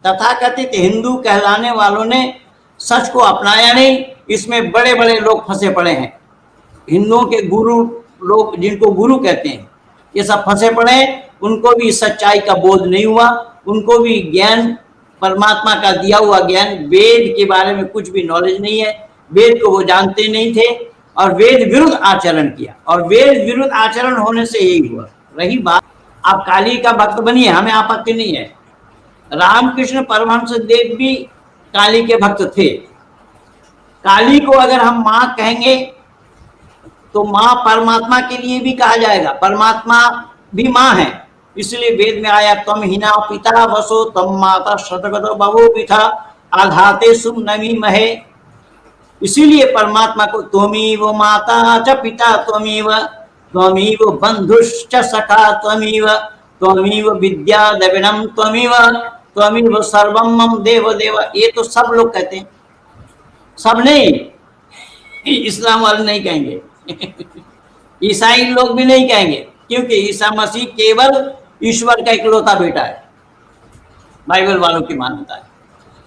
तथाकथित हिंदू कहलाने वालों ने सच को अपनाया नहीं। इसमें बड़े बड़े लोग फंसे पड़े हैं। हिंदुओं के गुरु लोग, जिनको गुरु कहते हैं, ये सब फंसे पड़े हैं। उनको भी सच्चाई का बोध नहीं हुआ, उनको भी ज्ञान, परमात्मा का दिया हुआ ज्ञान, वेद के बारे में कुछ भी नॉलेज नहीं है। वेद को वो जानते नहीं थे और वेद विरुद्ध आचरण किया, और वेद विरुद्ध आचरण होने से यही हुआ। रही बात, आप काली का भक्त बनिए, हमें आपत्ति नहीं है। रामकृष्ण परमहंस देव भी काली के भक्त थे। काली को अगर हम माँ कहेंगे तो माँ परमात्मा के लिए भी कहा जाएगा, परमात्मा भी माँ है। इसलिए वेद में आया, तम हिना पिता वसो तम माता शतगतो बभो पिता आधाते सुम नमी महे। इसीलिए परमात्मा को त्वमेव माता च पिता त्वमेव बंधुश्च सखा त्वमेव विद्या द्रविणम त्वमेव सर्वम मम देव देव। ये तो सब लोग कहते हैं, सब नहीं, इस्लाम वाले नहीं कहेंगे, ईसाई लोग भी नहीं कहेंगे, क्योंकि ईसा मसीह केवल ईश्वर का इकलौता बेटा है, बाइबल वालों की मान्यता है।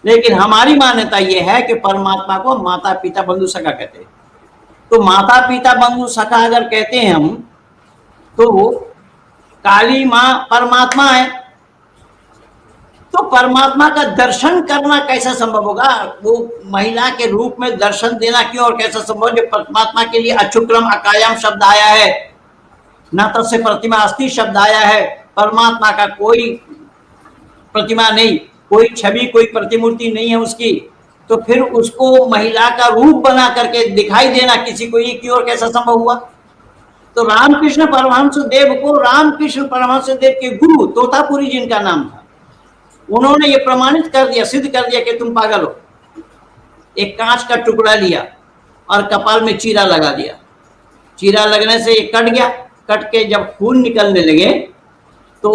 लेकिन हमारी मान्यता यह है कि परमात्मा को माता पिता बंधु सखा कहते हैं। तो माता पिता बंधु सखा अगर कहते हैं हम, तो काली माँ परमात्मा है, तो परमात्मा का दर्शन करना कैसे संभव होगा? वो महिला के रूप में दर्शन देना क्यों और कैसे संभव? जो परमात्मा के लिए अचुक्रम अकायम शब्द आया है, न तस्य प्रतिमा अस्ति शब्द आया है। परमात्मा का कोई प्रतिमा नहीं, कोई छवि, कोई प्रतिमूर्ति नहीं है उसकी, तो फिर उसको महिला का रूप बना करके दिखाई देना किसी को, ये क्यों और कैसा संभव हुआ? तो रामकृष्ण परमहंस देव को, रामकृष्ण परमहंस देव के गुरु तोतापुरी जिनका नाम था, उन्होंने ये प्रमाणित कर दिया, सिद्ध कर दिया कि तुम पागल हो। एक कांच का टुकड़ा लिया और कपाल में चीरा लगा दिया, चीरा लगने से ये कट गया, कट के जब खून निकलने लगे तो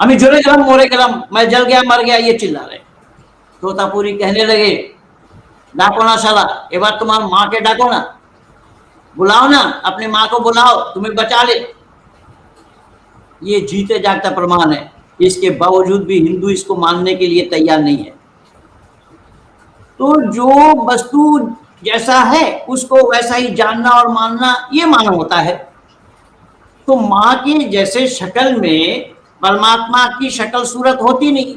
अमी जुरे गलम मोरे गलम, मैं जल गया मर गया, ये चिल्ला रहे। तोतापुरी कहने लगे, डाको ना साला, एक बार तुम्हारी माँ के डाको ना, बुलाओ ना, अपनी माँ को बुलाओ, तुम्हें बचा ले। ये जीते जागता प्रमाण है, इसके बावजूद भी हिंदू इसको मानने के लिए तैयार नहीं है। तो जो वस्तु जैसा है उसको वैसा ही जानना और मानना, ये मानव होता है। तो माँ के जैसे शक्ल में परमात्मा की शक्ल सूरत होती नहीं,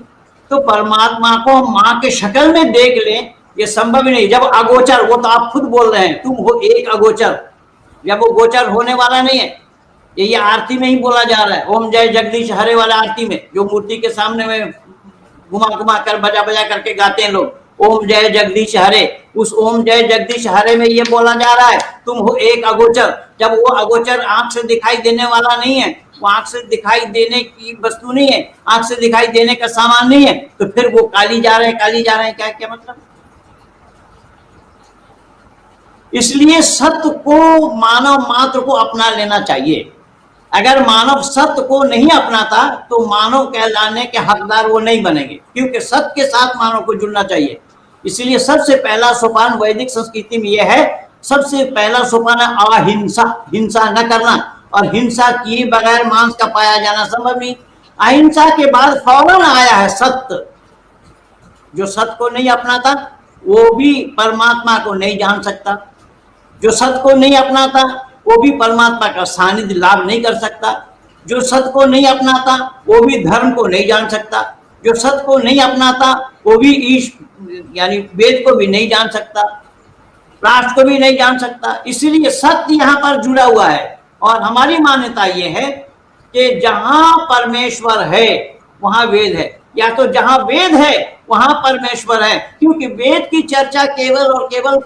तो परमात्मा को हम माँ के शक्ल में देख लें, ये संभव ही नहीं। जब अगोचर, वो तो आप खुद बोल रहे हैं, तुम हो एक अगोचर, जब वो गोचर होने वाला नहीं है। ये आरती में ही बोला जा रहा है, ओम जय जगदीश हरे वाला आरती में, जो मूर्ति के सामने में घुमा घुमा कर बजा बजा करके गाते हैं लोग, ओम जय जगदीश हरे। उस ओम जय जगदीश हरे में ये बोला जा रहा है, तुम हो एक अगोचर। जब वो अगोचर आंख से दिखाई देने वाला नहीं है, वो आंख से दिखाई देने की वस्तु नहीं है, आंख से दिखाई देने का सामान नहीं है, तो फिर वो काली जा रहे हैं, काली जा रहे हैं, क्या क्या मतलब? इसलिए सत्य को, मानव मात्र को अपना लेना चाहिए। अगर मानव सत्य को नहीं अपनाता तो मानव कहलाने के हकदार वो नहीं बनेंगे, क्योंकि सत्य के साथ मानव को जुड़ना चाहिए। इसलिए सबसे पहला सोपान वैदिक संस्कृति में यह है, सबसे पहला सोपान है अहिंसा, हिंसा न करना, और हिंसा किए बगैर मांस का पाया जाना संभव नहीं। अहिंसा के बाद फौरन आया है सत्य। जो सत्य को नहीं अपनाता वो भी परमात्मा को नहीं जान सकता, जो सत्य को नहीं अपनाता वो भी परमात्मा का सानिध्य लाभ नहीं कर सकता, जो सत्य को नहीं अपनाता वो भी धर्म को नहीं जान सकता, जो सत्य को नहीं अपनाता वो भी ईश यानी वेद को भी नहीं जान सकता, राष्ट्र को भी नहीं जान सकता। इसीलिए सत्य यहाँ पर जुड़ा हुआ है। और हमारी मान्यता ये है कि जहाँ परमेश्वर है वहाँ वेद है, या तो जहाँ वेद है वहाँ परमेश्वर है, क्योंकि वेद की चर्चा केवल और केवल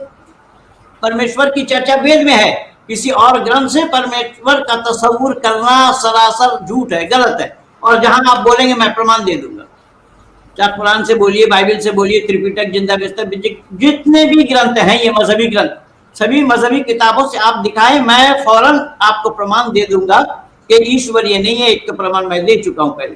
परमेश्वर की चर्चा वेद में है। किसी और ग्रंथ से परमेश्वर का तस्वुर करना सरासर झूठ है, गलत है। और जहां आप बोलेंगे मैं प्रमाण दे दूंगा, चाहे कुरान से बोलिए, बाइबल से बोलिए, त्रिपिटक, जिंदा बिस्तर, जितने भी ग्रंथ हैं ये मजहबी ग्रंथ, सभी मजहबी किताबों से आप दिखाएं, मैं फौरन आपको प्रमाण दे दूंगा कि ईश्वर ये नहीं है। एक तो प्रमाण मैं दे चुका हूं पहले।